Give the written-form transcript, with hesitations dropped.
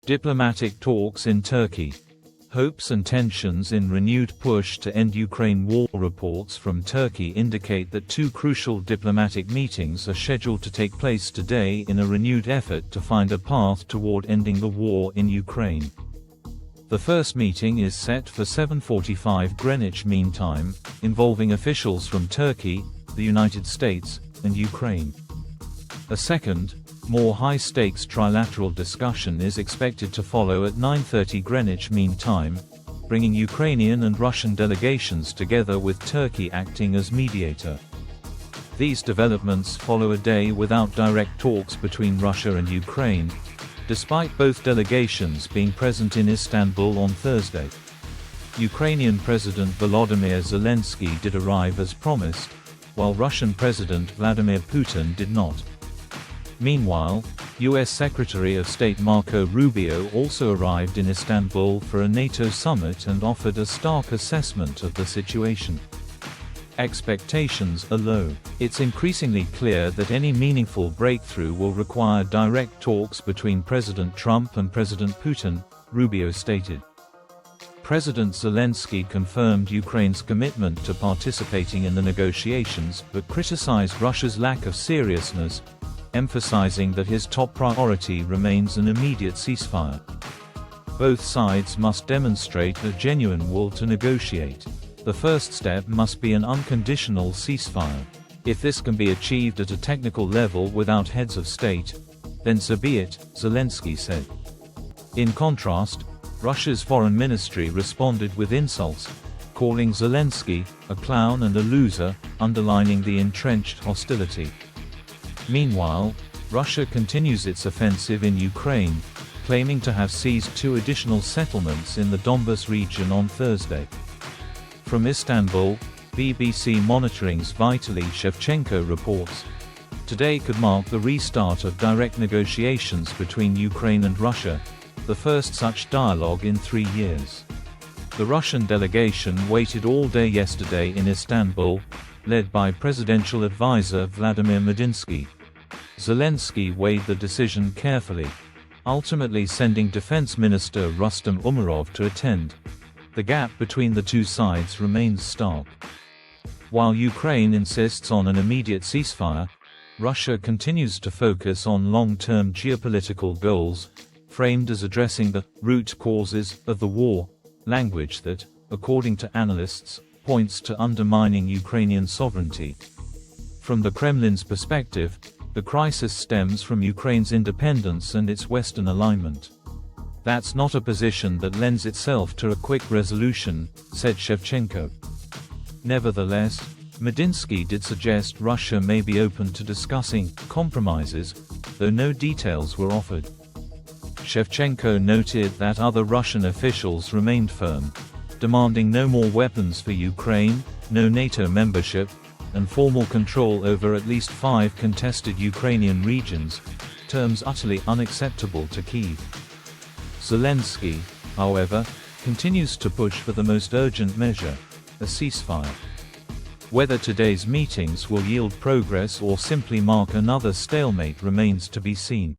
Diplomatic talks in Turkey. Hopes and tensions in renewed push to end Ukraine war. Reports from Turkey indicate that two crucial diplomatic meetings are scheduled to take place today in a renewed effort to find a path toward ending the war in Ukraine. The first meeting is set for 7:45 Greenwich Mean Time, involving officials from Turkey, the United States, and Ukraine. A second, more high-stakes trilateral discussion is expected to follow at 9:30 Greenwich Mean Time, bringing Ukrainian and Russian delegations together with Turkey acting as mediator. These developments follow a day without direct talks between Russia and Ukraine, despite both delegations being present in Istanbul on Thursday. Ukrainian President Volodymyr Zelensky did arrive as promised, while Russian President Vladimir Putin did not. Meanwhile, U.S. Secretary of State Marco Rubio also arrived in Istanbul for a NATO summit and offered a stark assessment of the situation. Expectations are low. It's increasingly clear that any meaningful breakthrough will require direct talks between President Trump and President Putin, Rubio stated. President Zelensky confirmed Ukraine's commitment to participating in the negotiations but criticized Russia's lack of seriousness, emphasizing that his top priority remains an immediate ceasefire. Both sides must demonstrate a genuine will to negotiate. The first step must be an unconditional ceasefire. If this can be achieved at a technical level without heads of state, then so be it, Zelensky said. In contrast, Russia's foreign ministry responded with insults, calling Zelensky a clown and a loser, underlining the entrenched hostility. Meanwhile, Russia continues its offensive in Ukraine, claiming to have seized 2 additional settlements in the Donbas region on Thursday. From Istanbul, BBC Monitoring's Vitaliy Shevchenko reports, today could mark the restart of direct negotiations between Ukraine and Russia, the first such dialogue in 3 years. The Russian delegation waited all day yesterday in Istanbul, led by presidential advisor Vladimir Medinsky. Zelensky weighed the decision carefully, ultimately sending Defense Minister Rustem Umerov to attend. The gap between the two sides remains stark. While Ukraine insists on an immediate ceasefire, Russia continues to focus on long-term geopolitical goals, framed as addressing the root causes of the war, language that, according to analysts, points to undermining Ukrainian sovereignty. From the Kremlin's perspective, the crisis stems from Ukraine's independence and its Western alignment. That's not a position that lends itself to a quick resolution, said Shevchenko. Nevertheless, Medinsky did suggest Russia may be open to discussing compromises, though no details were offered. Shevchenko noted that other Russian officials remained firm, demanding no more weapons for Ukraine, no NATO membership, and formal control over at least 5 contested Ukrainian regions, terms utterly unacceptable to Kyiv. Zelensky, however, continues to push for the most urgent measure, a ceasefire. Whether today's meetings will yield progress or simply mark another stalemate remains to be seen.